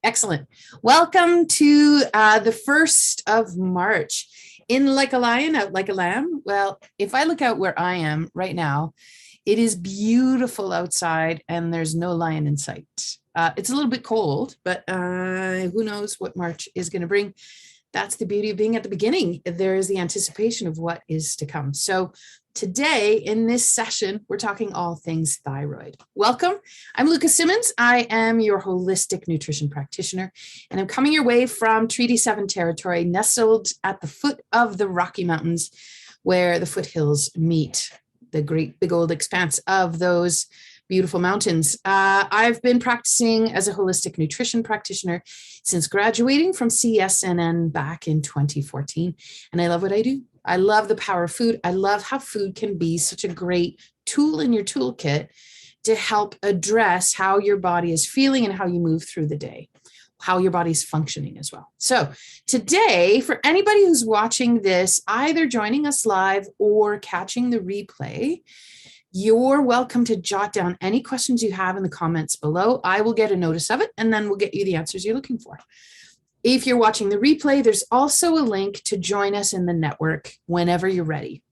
Excellent. Welcome to the 1st of March. In like a lion, out like a lamb. Well, if I look out where I am right now, it is beautiful outside and there's no lion in sight. It's a little bit cold, but who knows what March is going to bring. That's the beauty of being at the beginning. There is the anticipation of what is to come. So today in this session, we're talking all things thyroid. Welcome. I'm Lucas Simmons. I am your holistic nutrition practitioner, and I'm coming your way from Treaty 7 territory, nestled at the foot of the Rocky Mountains, where the foothills meet the great big old expanse of those beautiful mountains. I've been practicing as a holistic nutrition practitioner since graduating from CSNN back in 2014, and I love what I do. I love the power of food. I love how food can be such a great tool in your toolkit to help address how your body is feeling and how you move through the day, how your body's functioning as well. So today, for anybody who's watching this, either joining us live or catching the replay, you're welcome to jot down any questions you have in the comments below. I will get a notice of it, and then we'll get you the answers you're looking for. If you're watching the replay, there's also a link to join us in the network whenever you're ready.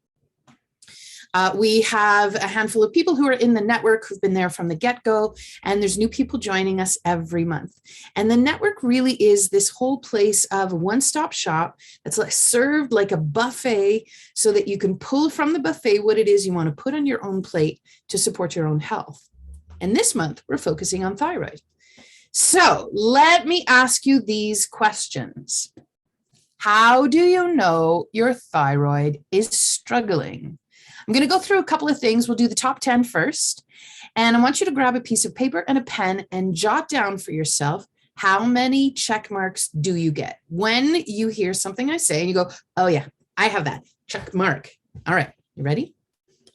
We have a handful of people who are in the network who've been there from the get-go, and there's new people joining us every month. And the network really is this whole place of a one-stop shop that's like served like a buffet, so that you can pull from the buffet what it is you want to put on your own plate to support your own health. And this month, we're focusing on thyroid. So let me ask you these questions. How do you know your thyroid is struggling? I'm going to go through a couple of things. We'll do the top 10 first. And I want you to grab a piece of paper and a pen and jot down for yourself, how many check marks do you get? When you hear something I say and you go, oh yeah, I have that check mark. All right, you ready?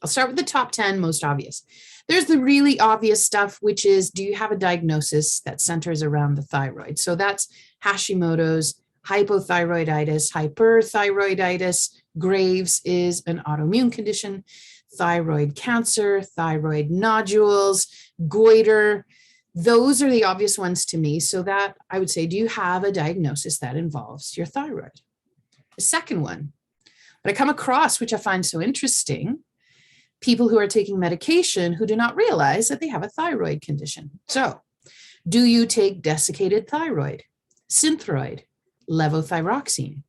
I'll start with the top 10 most obvious. There's the really obvious stuff, which is, do you have a diagnosis that centers around the thyroid? So that's Hashimoto's, hypothyroiditis, hyperthyroiditis. Graves is an autoimmune condition, thyroid cancer, thyroid nodules, goiter. Those are the obvious ones to me. So that I would say, do you have a diagnosis that involves your thyroid? The second one, what I come across, which I find so interesting, people who are taking medication who do not realize that they have a thyroid condition. So do you take desiccated thyroid, Synthroid, levothyroxine?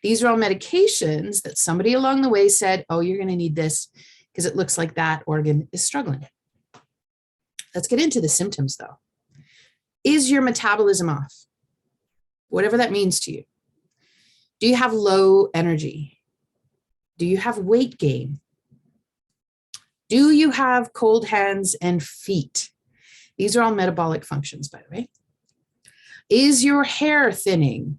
These are all medications that somebody along the way said, oh, you're going to need this because it looks like that organ is struggling. Let's get into the symptoms though. Is your metabolism off? Whatever that means to you. Do you have low energy? Do you have weight gain? Do you have cold hands and feet? These are all metabolic functions, by the way. Is your hair thinning?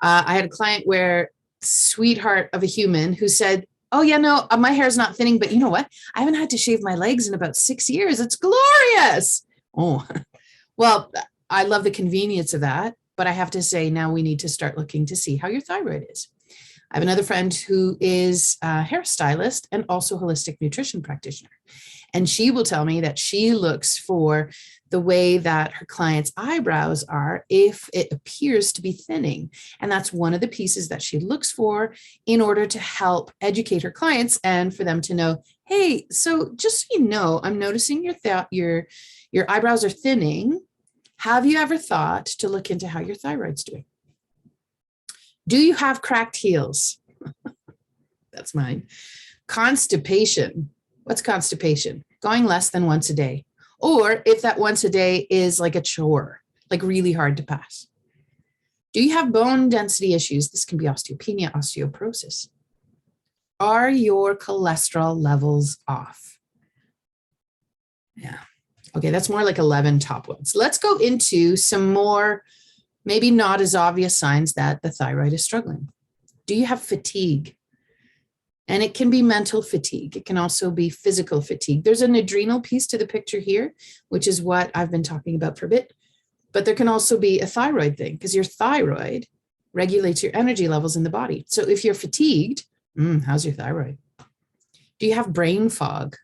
I had a client where, sweetheart of a human, who said, oh yeah, no, my hair's not thinning, but you know what? I haven't had to shave my legs in about 6 years. It's glorious. Oh, well, I love the convenience of that, but I have to say now we need to start looking to see how your thyroid is. I have another friend who is a hairstylist and also holistic nutrition practitioner. And she will tell me that she looks for the way that her clients' eyebrows are if it appears to be thinning. And that's one of the pieces that she looks for in order to help educate her clients and for them to know, hey, so just so you know, I'm noticing your eyebrows are thinning. Have you ever thought to look into how your thyroid's doing? Do you have cracked heels? That's mine. Constipation. What's constipation? Going less than once a day. Or if that once a day is like a chore, like really hard to pass. Do you have bone density issues? This can be osteopenia, osteoporosis. Are your cholesterol levels off? Yeah. Okay, that's more like 11 top ones. Let's go into some more maybe not as obvious signs that the thyroid is struggling. Do you have fatigue? And it can be mental fatigue. It can also be physical fatigue. There's an adrenal piece to the picture here, which is what I've been talking about for a bit. But there can also be a thyroid thing because your thyroid regulates your energy levels in the body. So if you're fatigued, how's your thyroid? Do you have brain fog?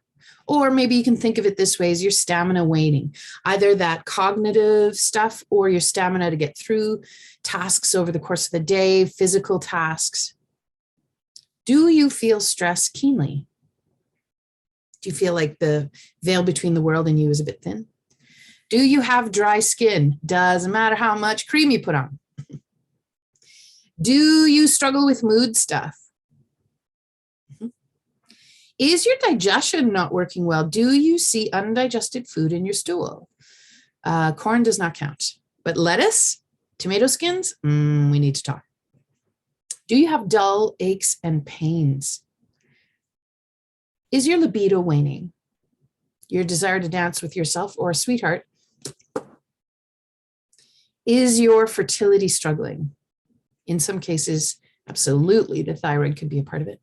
Or maybe you can think of it this way as your stamina waning, either that cognitive stuff or your stamina to get through tasks over the course of the day, physical tasks. Do you feel stress keenly? Do you feel like the veil between the world and you is a bit thin? Do you have dry skin? Doesn't matter how much cream you put on. Do you struggle with mood stuff? Is your digestion not working well? Do you see undigested food in your stool? Corn does not count, but lettuce, tomato skins, we need to talk. Do you have dull aches and pains? Is your libido waning? Your desire to dance with yourself or a sweetheart? Is your fertility struggling? In some cases, absolutely, the thyroid could be a part of it.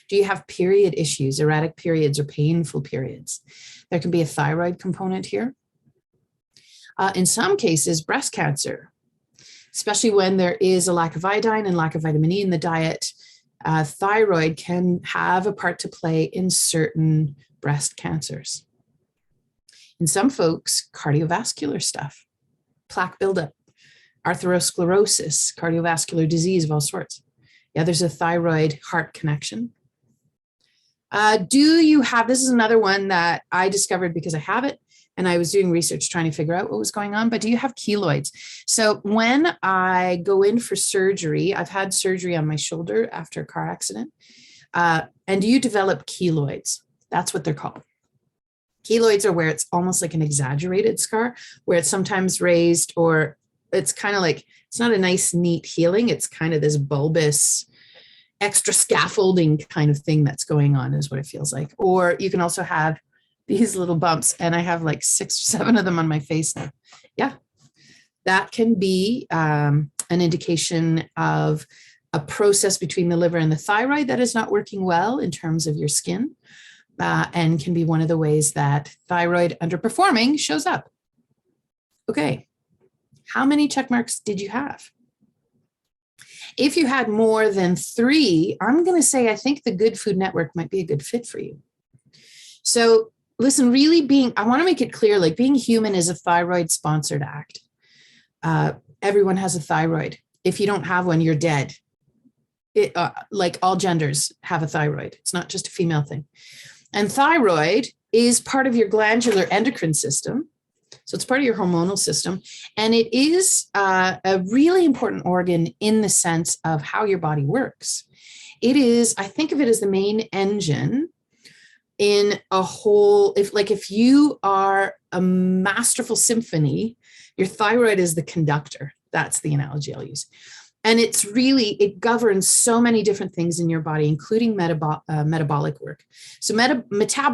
Do you have period issues, erratic periods, or painful periods? There can be a thyroid component here. In some cases, breast cancer, especially when there is a lack of iodine and lack of vitamin E in the diet, thyroid can have a part to play in certain breast cancers. In some folks, cardiovascular stuff, plaque buildup, atherosclerosis, cardiovascular disease of all sorts. Yeah, there's a thyroid heart connection. Do you have, this is another one that I discovered because I have it and I was doing research trying to figure out what was going on, but do you have keloids? So when I go in for surgery, I've had surgery on my shoulder after a car accident, and do you develop keloids? That's what they're called. Keloids are where it's almost like an exaggerated scar, where it's sometimes raised, or it's kind of like, it's not a nice, neat healing. It's kind of this bulbous, extra scaffolding kind of thing that's going on is what it feels like. Or you can also have these little bumps, and I have like 6 or 7 of them on my face now. Yeah, that can be an indication of a process between the liver and the thyroid that is not working well in terms of your skin, and can be one of the ways that thyroid underperforming shows up. Okay, how many check marks did you have? If you had more than 3, I'm going to say I think the GoodFood Network might be a good fit for you. So listen, really I want to make it clear, like being human is a thyroid sponsored act. Everyone has a thyroid. If you don't have one, you're dead. Like all genders have a thyroid. It's not just a female thing. And thyroid is part of your glandular endocrine system. So it's part of your hormonal system. And it is a really important organ in the sense of how your body works. It is, I think of it as the main engine in a whole, if you are a masterful symphony, your thyroid is the conductor. That's the analogy I'll use. And it governs so many different things in your body, including metabolic work. So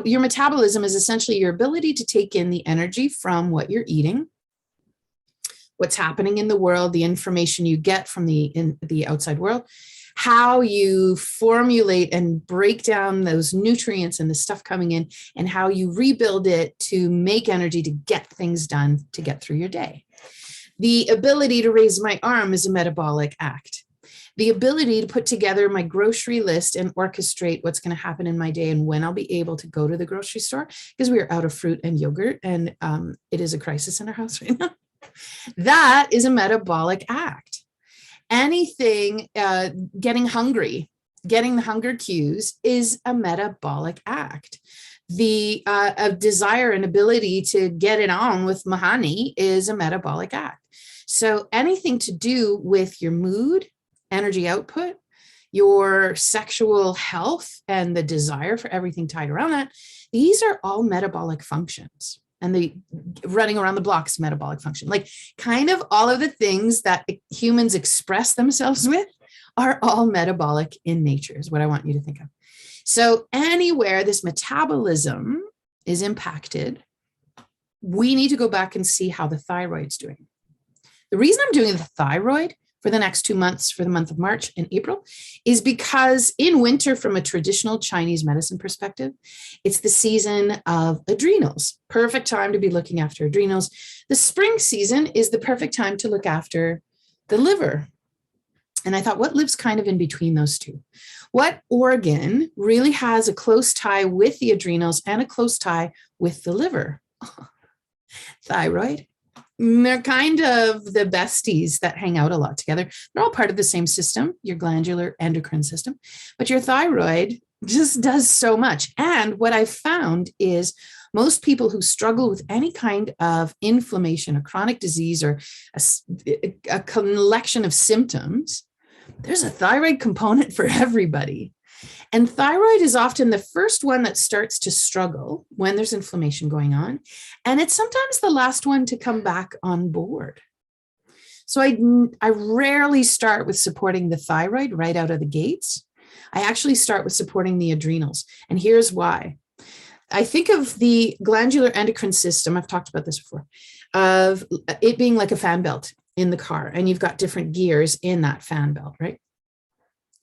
your metabolism is essentially your ability to take in the energy from what you're eating, what's happening in the world, the information you get from the outside world, how you formulate and break down those nutrients and the stuff coming in, and how you rebuild it to make energy to get things done to get through your day. The ability to raise my arm is a metabolic act. The ability to put together my grocery list and orchestrate what's going to happen in my day and when I'll be able to go to the grocery store, because we are out of fruit and yogurt, and it is a crisis in our house right now. That is a metabolic act. Anything, getting hungry, getting the hunger cues is a metabolic act. The desire and ability to get it on with mahani is a metabolic act. So anything to do with your mood, energy output, your sexual health, and the desire for everything tied around that, these are all metabolic functions. And the running around the block is metabolic function. Like kind of all of the things that humans express themselves with are all metabolic in nature, is what I want you to think of. So anywhere this metabolism is impacted, we need to go back and see how the thyroid's doing. The reason I'm doing the thyroid for the next 2 months, for the month of March and April, is because in winter, from a traditional Chinese medicine perspective, it's the season of adrenals. Perfect time to be looking after adrenals. The spring season is the perfect time to look after the liver. And I thought, what lives kind of in between those two? What organ really has a close tie with the adrenals and a close tie with the liver? Thyroid. They're kind of the besties that hang out a lot together. They're all part of the same system, your glandular endocrine system, but your thyroid just does so much. And what I've found is most people who struggle with any kind of inflammation, a chronic disease, or a collection of symptoms, there's a thyroid component for everybody. And thyroid is often the first one that starts to struggle when there's inflammation going on. And it's sometimes the last one to come back on board. So I rarely start with supporting the thyroid right out of the gates. I actually start with supporting the adrenals. And here's why. I think of the glandular endocrine system, I've talked about this before, of it being like a fan belt in the car. And you've got different gears in that fan belt, right?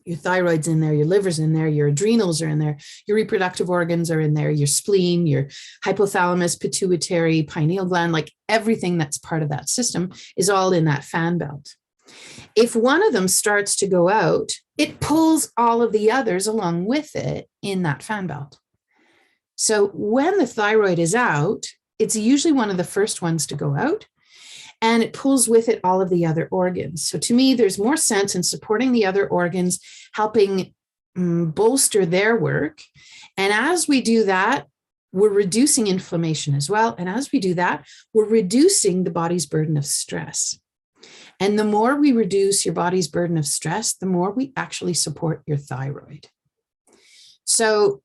Your thyroid's in there, your liver's in there, your adrenals are in there, your reproductive organs are in there, your spleen, your hypothalamus, pituitary, pineal gland, like everything that's part of that system is all in that fan belt. If one of them starts to go out, it pulls all of the others along with it in that fan belt. So when the thyroid is out, it's usually one of the first ones to go out. And it pulls with it all of the other organs. So to me, there's more sense in supporting the other organs, helping bolster their work. And as we do that, we're reducing inflammation as well. And as we do that, we're reducing the body's burden of stress. And the more we reduce your body's burden of stress, the more we actually support your thyroid. So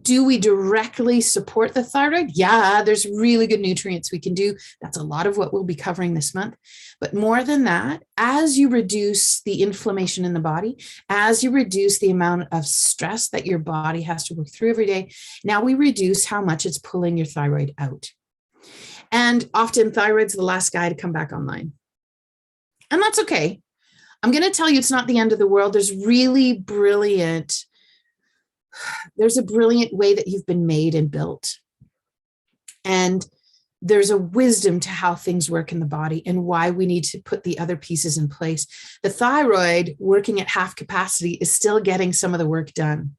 do we directly support the thyroid? Yeah, there's really good nutrients we can do. That's a lot of what we'll be covering this month. But more than that, as you reduce the inflammation in the body, as you reduce the amount of stress that your body has to work through every day, now we reduce how much it's pulling your thyroid out. And often thyroid's the last guy to come back online. And that's okay. I'm going to tell you it's not the end of the world. There's a brilliant way that you've been made and built. And there's a wisdom to how things work in the body and why we need to put the other pieces in place. The thyroid, working at half capacity, is still getting some of the work done.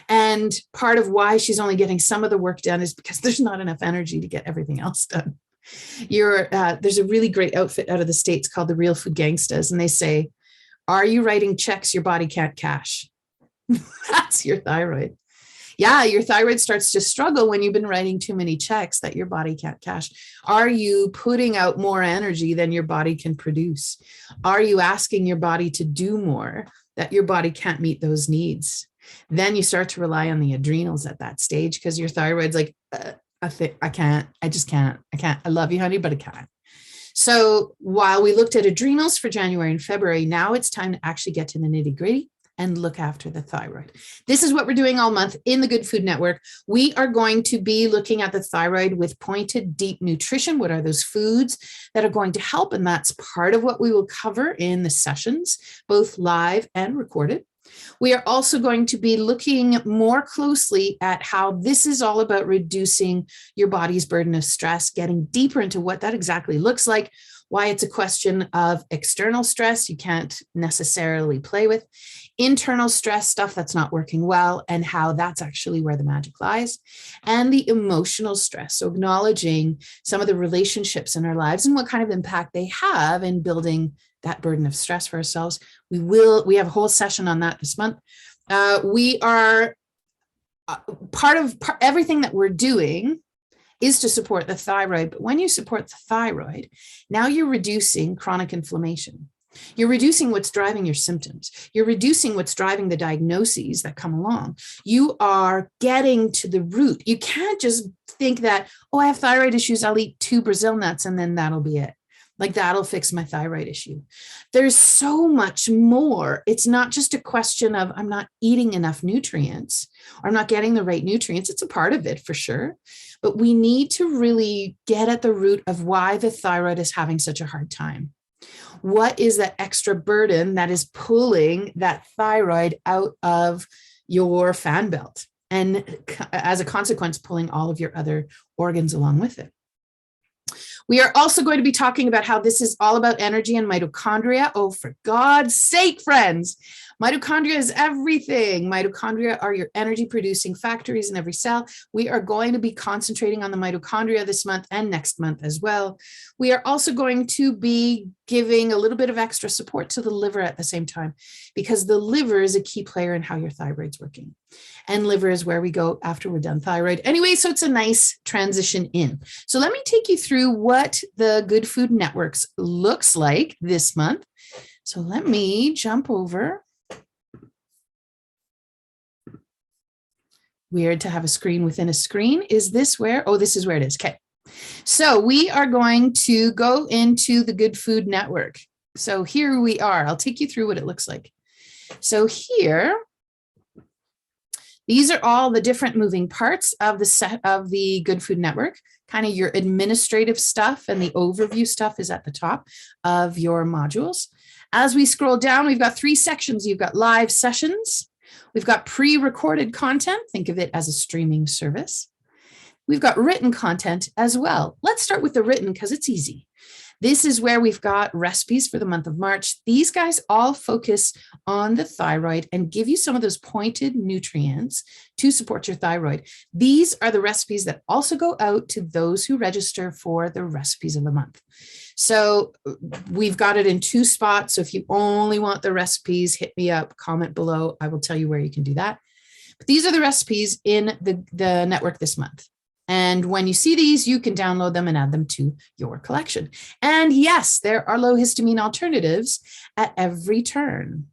And part of why she's only getting some of the work done is because there's not enough energy to get everything else done. There's a really great outfit out of the States called the Real Food Gangstas, and they say, are you writing checks your body can't cash? That's your thyroid. Yeah, your thyroid starts to struggle when you've been writing too many checks that your body can't cash. Are you putting out more energy than your body can produce? Are you asking your body to do more that your body can't meet those needs? Then you start to rely on the adrenals at that stage because your thyroid's like, I can't. I love you, honey, but I can't. So while we looked at adrenals for January and February, now it's time to actually get to the nitty-gritty and look after the thyroid. This is what we're doing all month in the Good Food Network. We are going to be looking at the thyroid with pointed, deep nutrition. What are those foods that are going to help? And that's part of what we will cover in the sessions, both live and recorded. We are also going to be looking more closely at how this is all about reducing your body's burden of stress, getting deeper into what that exactly looks like, why it's a question of external stress you can't necessarily play with, internal stress, stuff that's not working well, and how that's actually where the magic lies, and the emotional stress. So acknowledging some of the relationships in our lives and what kind of impact they have in building that burden of stress for ourselves. We have a whole session on that this month. We are part of everything that we're doing is to support the thyroid. But when you support the thyroid, now you're reducing chronic inflammation. You're reducing what's driving your symptoms. You're reducing what's driving the diagnoses that come along. You are getting to the root. You can't just think that, oh, I have thyroid issues, I'll eat 2 Brazil nuts and then that'll be it. Like that'll fix my thyroid issue. There's so much more. It's not just a question of I'm not eating enough nutrients or I'm not getting the right nutrients. It's a part of it for sure. But we need to really get at the root of why the thyroid is having such a hard time. What is that extra burden that is pulling that thyroid out of your fan belt? And as a consequence, pulling all of your other organs along with it. We are also going to be talking about how this is all about energy and mitochondria. Oh, for God's sake, friends. Mitochondria is everything. Mitochondria are your energy producing factories in every cell. We are going to be concentrating on the mitochondria this month and next month as well. We are also going to be giving a little bit of extra support to the liver at the same time, because the liver is a key player in how your thyroid's working. And liver is where we go after we're done thyroid. Anyway, so it's a nice transition in. So let me take you through what the Good Food Networks looks like this month. So let me jump over. Weird to have a screen within a screen. Is this where? Oh, this is where it is. Okay. So we are going to go into the Good Food Network. So here we are. I'll take you through what it looks like. So here, these are all the different moving parts of the set of the Good Food Network. Kind of your administrative stuff and the overview stuff is at the top of your modules. As we scroll down, we've got 3 sections. You've got live sessions. We've got pre-recorded content. Think of it as a streaming service. We've got written content as well. Let's start with the written because it's easy. This is where we've got recipes for the month of March. These guys all focus on the thyroid and give you some of those pointed nutrients to support your thyroid. These are the recipes that also go out to those who register for the recipes of the month. So we've got it in 2 spots. So if you only want the recipes, hit me up, comment below. I will tell you where you can do that. But these are the recipes in the network this month. And when you see these, you can download them and add them to your collection. And yes, there are low histamine alternatives at every turn.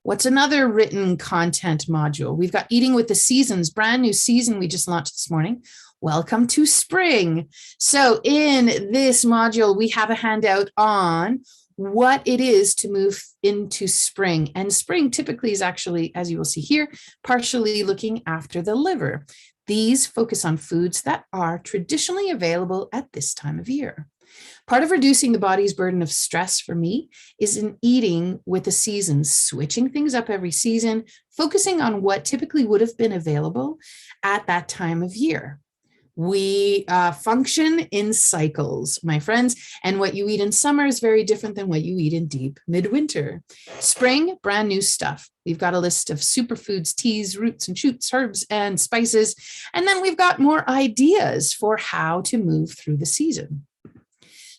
What's another written content module? We've got Eating with the Seasons, brand new season we just launched this morning. Welcome to spring. So in this module, we have a handout on what it is to move into spring. And spring typically is actually, as you will see here, partially looking after the liver. These focus on foods that are traditionally available at this time of year. Part of reducing the body's burden of stress for me is in eating with the seasons, switching things up every season, focusing on what typically would have been available at that time of year. We function in cycles, my friends, and what you eat in summer is very different than what you eat in deep midwinter. Spring, brand new stuff. We've got a list of superfoods, teas, roots and shoots, herbs and spices, and then we've got more ideas for how to move through the season.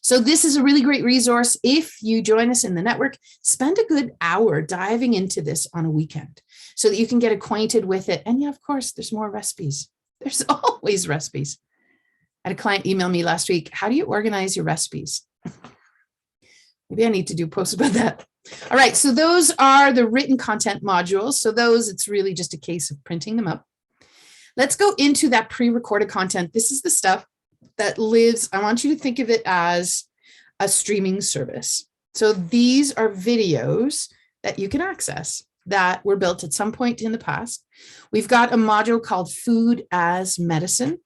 So this is a really great resource. If you join us in the network, spend a good hour diving into this on a weekend so that you can get acquainted with it. And yeah, of course, there's more recipes. There's always recipes. I had a client email me last week. How do you organize your recipes? Maybe I need to do posts about that. All right. So those are the written content modules. So those, it's really just a case of printing them up. Let's go into that pre-recorded content. This is the stuff that lives. I want you to think of it as a streaming service. So these are videos that you can access that were built at some point in the past. We've got a module called Food as Medicine.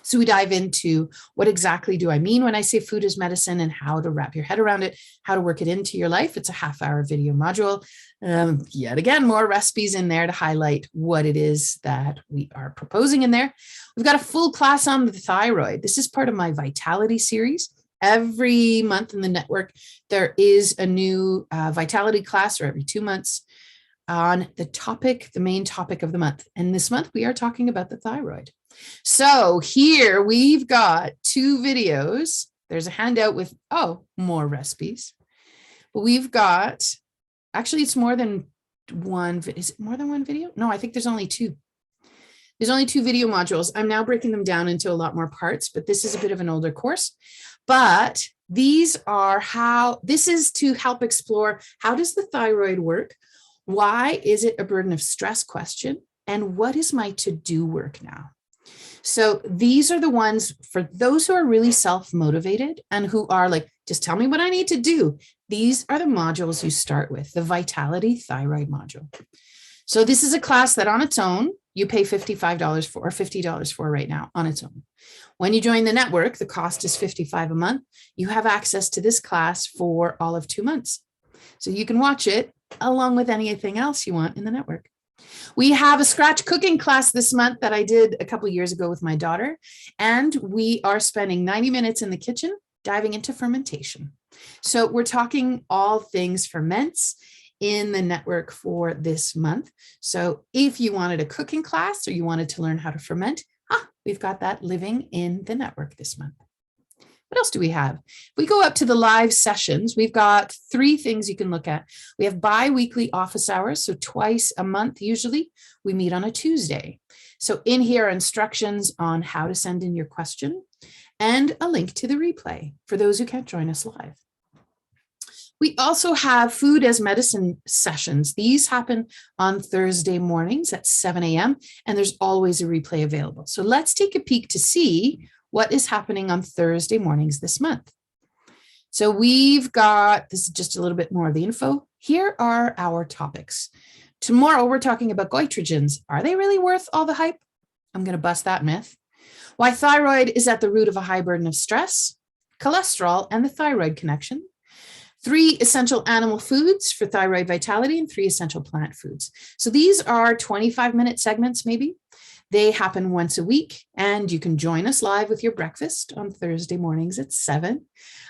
So we dive into what exactly do I mean when I say food as medicine and how to wrap your head around it, how to work it into your life. It's a half-hour video module. Yet again, more recipes in there to highlight what it is that we are proposing in there. We've got a full class on the thyroid. This is part of my Vitality series. Every month in the network, there is a new Vitality class, or every 2 months, on the topic, the main topic of the month. And this month we are talking about the thyroid. So here we've got 2 videos. There's a handout with, more recipes. But we've got, actually it's more than one. Is it more than one video? No, I think there's only 2. There's only 2 video modules. I'm now breaking them down into a lot more parts, but this is a bit of an older course. But these are this is to help explore, how does the thyroid work? Why is it a burden of stress question? And what is my to-do work now? So these are the ones for those who are really self-motivated and who are like, just tell me what I need to do. These are the modules you start with, the Vitality Thyroid module. So this is a class that on its own, you pay $55 for, or $50 for right now on its own. When you join the network, the cost is $55 a month. You have access to this class for all of 2 months. So you can watch it along with anything else you want in the network. We have a scratch cooking class this month that I did a couple of years ago with my daughter, and we are spending 90 minutes in the kitchen diving into fermentation. So we're talking all things ferments in the network for this month. So if you wanted a cooking class or you wanted to learn how to ferment, we've got that living in the network this month. What else do we have? If we go up to the live sessions, we've got 3 things you can look at. We have bi-weekly office hours, so twice a month usually. We meet on a Tuesday. So in here are instructions on how to send in your question and a link to the replay for those who can't join us live. We also have food as medicine sessions. These happen on Thursday mornings at 7 a.m. and there's always a replay available. So let's take a peek to see what is happening on Thursday mornings this month. So we've got, this is just a little bit more of the info. Here are our topics. Tomorrow we're talking about goitrogens. Are they really worth all the hype? I'm going to bust that myth. Why thyroid is at the root of a high burden of stress, cholesterol, and the thyroid connection. 3 essential animal foods for thyroid vitality and 3 essential plant foods. So these are 25-minute segments maybe. They happen once a week, and you can join us live with your breakfast on Thursday mornings at 7.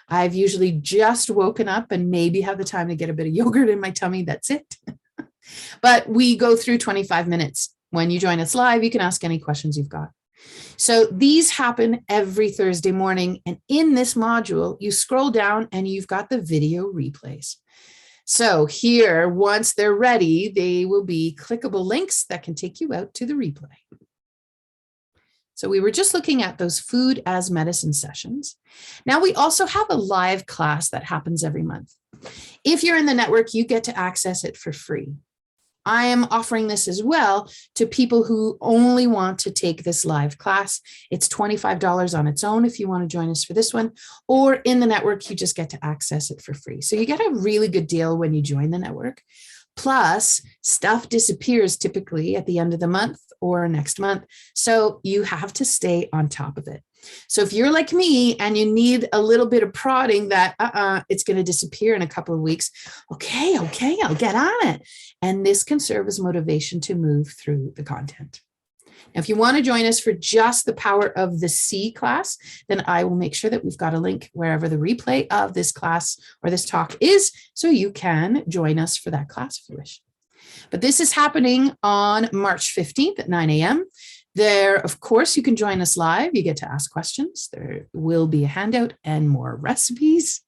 I've usually just woken up and maybe have the time to get a bit of yogurt in my tummy. That's it. But we go through 25 minutes. When you join us live, you can ask any questions you've got. So these happen every Thursday morning. And in this module, you scroll down and you've got the video replays. So here, once they're ready, they will be clickable links that can take you out to the replay. So we were just looking at those food as medicine sessions. Now we also have a live class that happens every month. If you're in the network, you get to access it for free. I am offering this as well to people who only want to take this live class. It's $25 on its own if you want to join us for this one, or in the network, you just get to access it for free. So you get a really good deal when you join the network. Plus, stuff disappears typically at the end of the month or next month. So you have to stay on top of it. So if you're like me and you need a little bit of prodding that it's going to disappear in a couple of weeks, okay, I'll get on it. And this can serve as motivation to move through the content. Now, if you want to join us for just the Power of the C class, then I will make sure that we've got a link wherever the replay of this class or this talk is, so you can join us for that class if you wish. But this is happening on March 15th at 9 a.m. There, of course, you can join us live. You get to ask questions. There will be a handout and more recipes.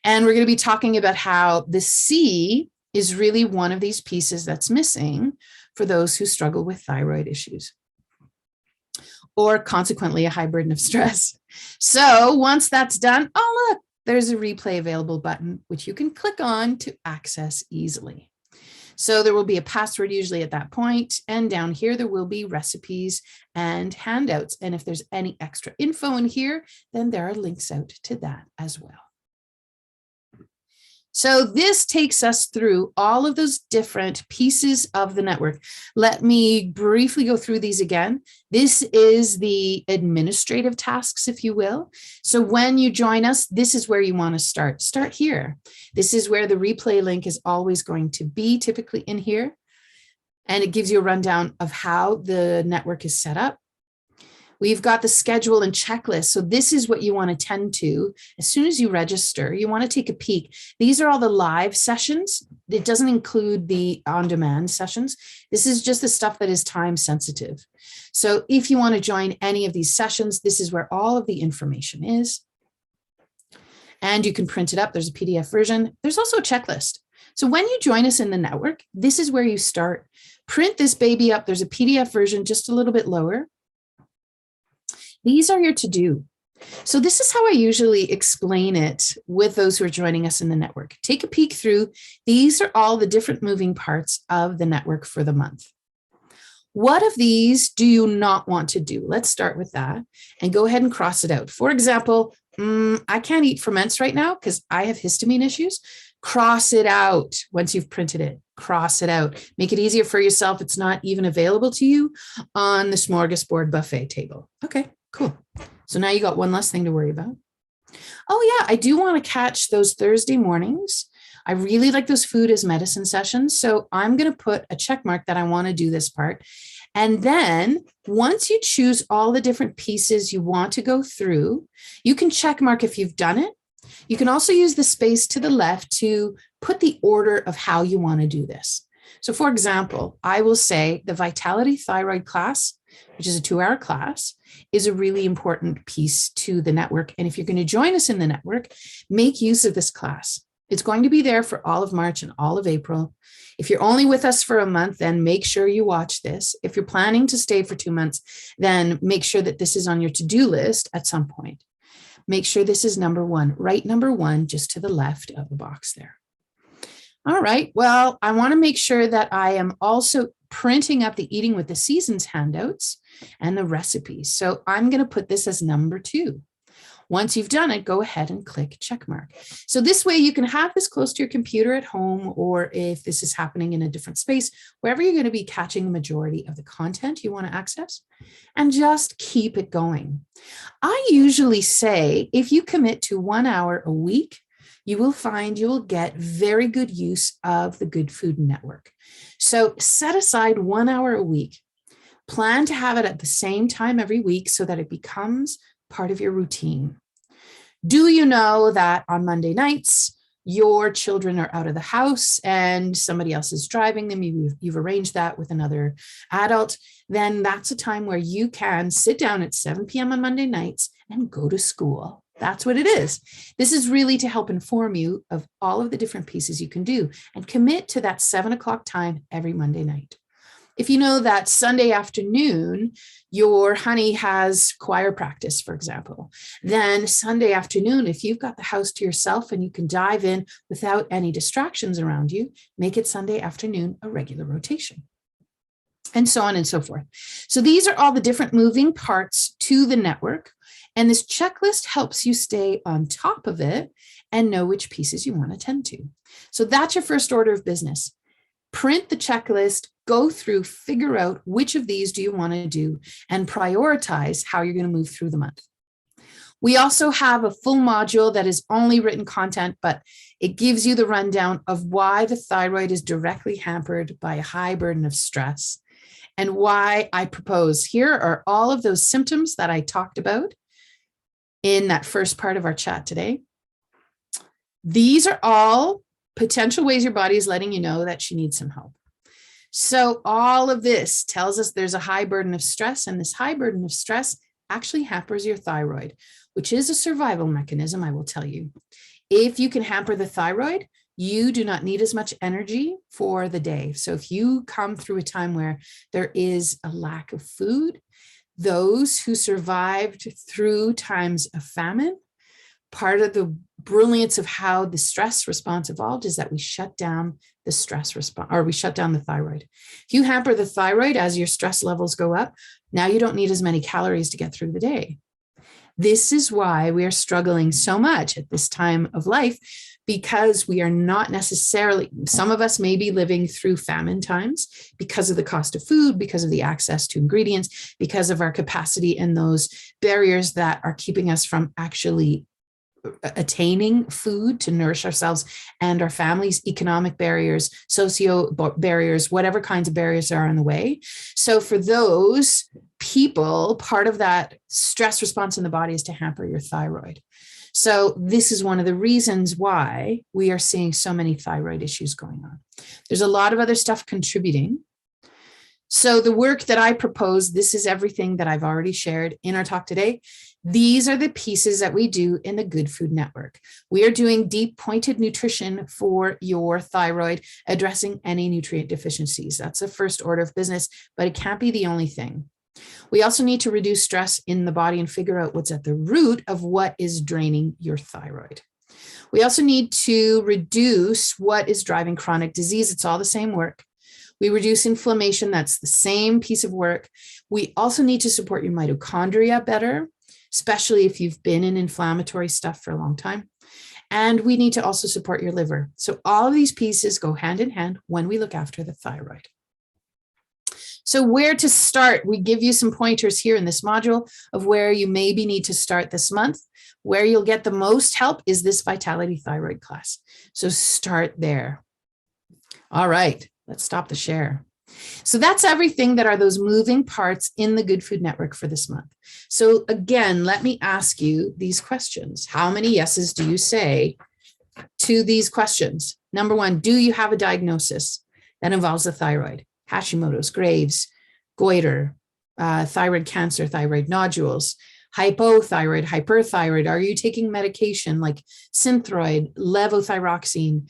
And we're going to be talking about how the C is really one of these pieces that's missing for those who struggle with thyroid issues, or consequently a high burden of stress. So once that's done, oh, look, there's a replay available button, which you can click on to access easily. So there will be a password usually at that point, and down here there will be recipes and handouts. And if there's any extra info in here, then there are links out to that as well. So this takes us through all of those different pieces of the network. Let me briefly go through these again. This is the administrative tasks, if you will. So when you join us, this is where you want to start. Start here. This is where the replay link is always going to be, typically in here. And it gives you a rundown of how the network is set up. We've got the schedule and checklist. So this is what you want to tend to. As soon as you register, you want to take a peek. These are all the live sessions. It doesn't include the on-demand sessions. This is just the stuff that is time sensitive. So if you want to join any of these sessions, this is where all of the information is. And you can print it up. There's a PDF version. There's also a checklist. So when you join us in the network, this is where you start. Print this baby up. There's a PDF version just a little bit lower. These are your to-do. So this is how I usually explain it with those who are joining us in the network. Take a peek through. These are all the different moving parts of the network for the month. What of these do you not want to do? Let's start with that and go ahead and cross it out. For example, I can't eat ferments right now because I have histamine issues. Cross it out once you've printed it. Cross it out. Make it easier for yourself. It's not even available to you on the smorgasbord buffet table. Okay. Cool. So now you got one less thing to worry about. Oh yeah, I do want to catch those Thursday mornings. I really like those food as medicine sessions. So I'm going to put a check mark that I want to do this part. And then once you choose all the different pieces you want to go through, you can check mark if you've done it. You can also use the space to the left to put the order of how you want to do this. So for example, I will say the Vitality Thyroid class, which is a 2-hour class, is a really important piece to the network. And if you're going to join us in the network, make use of this class. It's going to be there for all of March and all of April. If you're only with us for a month, then make sure you watch this. If you're planning to stay for 2 months, then make sure that this is on your to-do list at some point. Make sure this is number one, right? Number one, just to the left of the box there. All right, well, I want to make sure that I am also printing up the Eating with the Seasons handouts and the recipes. So I'm going to put this as number 2. Once you've done it, go ahead and click check mark. So this way you can have this close to your computer at home, or if this is happening in a different space, wherever you're going to be catching the majority of the content you want to access, and just keep it going. I usually say if you commit to 1 hour a week, you will find you will get very good use of the Good Food Network. So set aside 1 hour a week. Plan to have it at the same time every week so that it becomes part of your routine. Do you know that on Monday nights, your children are out of the house and somebody else is driving them? You've arranged that with another adult. Then that's a time where you can sit down at 7 p.m. on Monday nights and go to school. That's what it is. This is really to help inform you of all of the different pieces you can do and commit to that 7 o'clock time every Monday night. If you know that Sunday afternoon, your honey has choir practice, for example, then Sunday afternoon, if you've got the house to yourself and you can dive in without any distractions around you, make it Sunday afternoon a regular rotation, and so on and so forth. So these are all the different moving parts to the network. And this checklist helps you stay on top of it and know which pieces you want to tend to. So that's your first order of business. Print the checklist, go through, figure out which of these do you want to do, and prioritize how you're going to move through the month. We also have a full module that is only written content, but it gives you the rundown of why the thyroid is directly hampered by a high burden of stress and why I propose here are all of those symptoms that I talked about in that first part of our chat today. These are all potential ways your body is letting you know that she needs some help. So all of this tells us there's a high burden of stress, and this high burden of stress actually hampers your thyroid, which is a survival mechanism, I will tell you. If you can hamper the thyroid, you do not need as much energy for the day. So if you come through a time where there is a lack of food, those who survived through times of famine, part of the brilliance of how the stress response evolved is that we shut down the stress response, or we shut down the thyroid. If you hamper the thyroid as your stress levels go up, now you don't need as many calories to get through the day. This is why we are struggling so much at this time of life, because we are not necessarily, some of us may be living through famine times because of the cost of food, because of the access to ingredients, because of our capacity and those barriers that are keeping us from actually attaining food to nourish ourselves and our families, economic barriers, socio barriers, whatever kinds of barriers are in the way. So for those people, part of that stress response in the body is to hamper your thyroid. So this is one of the reasons why we are seeing so many thyroid issues going on. There's a lot of other stuff contributing. So the work that I propose, this is everything that I've already shared in our talk today. These are the pieces that we do in the Good Food Network. We are doing deep pointed nutrition for your thyroid, addressing any nutrient deficiencies. That's the first order of business, but it can't be the only thing. We also need to reduce stress in the body and figure out what's at the root of what is draining your thyroid. We also need to reduce what is driving chronic disease. It's all the same work. We reduce inflammation. That's the same piece of work. We also need to support your mitochondria better, especially if you've been in inflammatory stuff for a long time. And we need to also support your liver. So all of these pieces go hand in hand when we look after the thyroid. So where to start? We give you some pointers here in this module of where you maybe need to start this month. Where you'll get the most help is this Vitality Thyroid class. So start there. All right, let's stop the share. So that's everything that are those moving parts in the Good Food Network for this month. So again, let me ask you these questions. How many yeses do you say to these questions? Number one, do you have a diagnosis that involves the thyroid? Hashimoto's, Graves, goiter, thyroid cancer, thyroid nodules, hypothyroid, hyperthyroid. Are you taking medication like Synthroid, levothyroxine,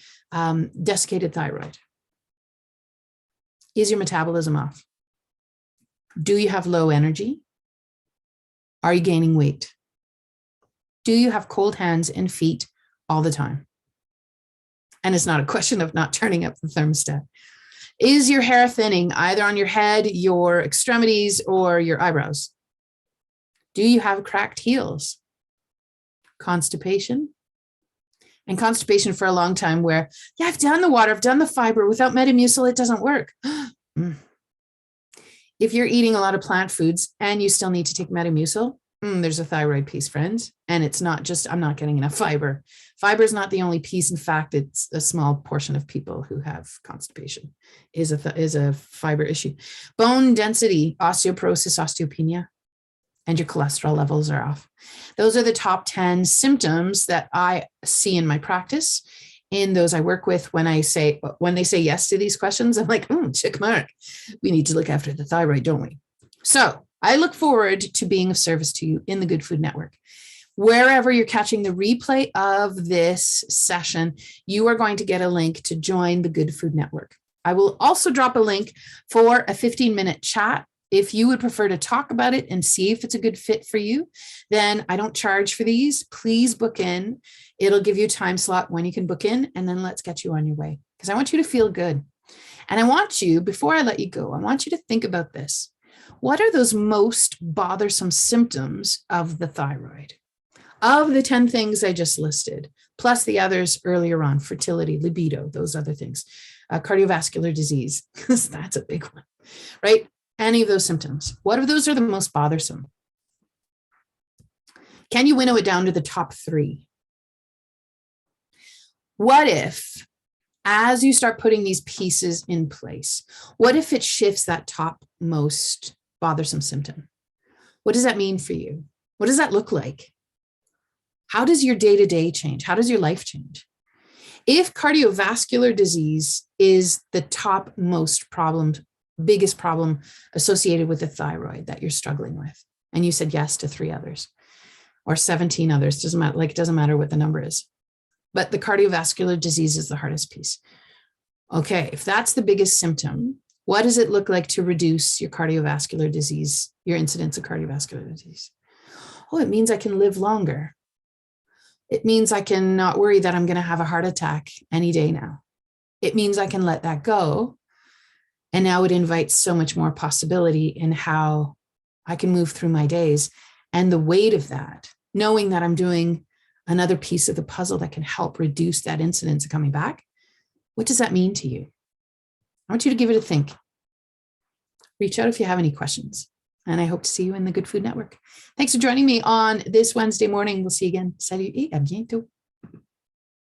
desiccated thyroid? Is your metabolism off? Do you have low energy? Are you gaining weight? Do you have cold hands and feet all the time? And it's not a question of not turning up the thermostat. Is your hair thinning either on your head, your extremities, or your eyebrows? Do you have cracked heels? Constipation? And constipation for a long time where, yeah, I've done the water, I've done the fiber. Without Metamucil, it doesn't work. If you're eating a lot of plant foods and you still need to take Metamucil, there's a thyroid piece, friends. And it's not just, I'm not getting enough fiber. Fiber is not the only piece. In fact, it's a small portion of people who have constipation is a fiber issue. Bone density, osteoporosis, osteopenia, and your cholesterol levels are off. Those are the top 10 symptoms that I see in my practice. In those I work with, when they say yes to these questions, I'm like, check mark. We need to look after the thyroid, don't we? So I look forward to being of service to you in the Good Food Network. Wherever you're catching the replay of this session, you are going to get a link to join the Good Food Network. I will also drop a link for a 15-minute chat. If you would prefer to talk about it and see if it's a good fit for you, then I don't charge for these. Please book in. It'll give you a time slot when you can book in, and then let's get you on your way, because I want you to feel good. And I want you, before I let you go, I want you to think about this. What are those most bothersome symptoms of the thyroid? Of the 10 things I just listed, plus the others earlier on, fertility, libido, those other things, cardiovascular disease, that's a big one, right? Any of those symptoms, what of those are the most bothersome? Can you winnow it down to the top 3? What if, as you start putting these pieces in place, what if it shifts that top most bothersome symptom? What does that mean for you? What does that look like? How does your day-to-day change? How does your life change? If cardiovascular disease is the top most biggest problem associated with the thyroid that you're struggling with, and you said yes to 3 others or 17 others, doesn't matter, it doesn't matter what the number is, but the cardiovascular disease is the hardest piece. Okay, if that's the biggest symptom, what does it look like to reduce your cardiovascular disease, your incidence of cardiovascular disease? Oh, it means I can live longer. It means I can not worry that I'm going to have a heart attack any day now. It means I can let that go. And now it invites so much more possibility in how I can move through my days. And the weight of that, knowing that I'm doing another piece of the puzzle that can help reduce that incidence of coming back. What does that mean to you? I want you to give it a think. Reach out if you have any questions. And I hope to see you in the Good Food Network. Thanks for joining me on this Wednesday morning. We'll see you again. Salut et à bientôt.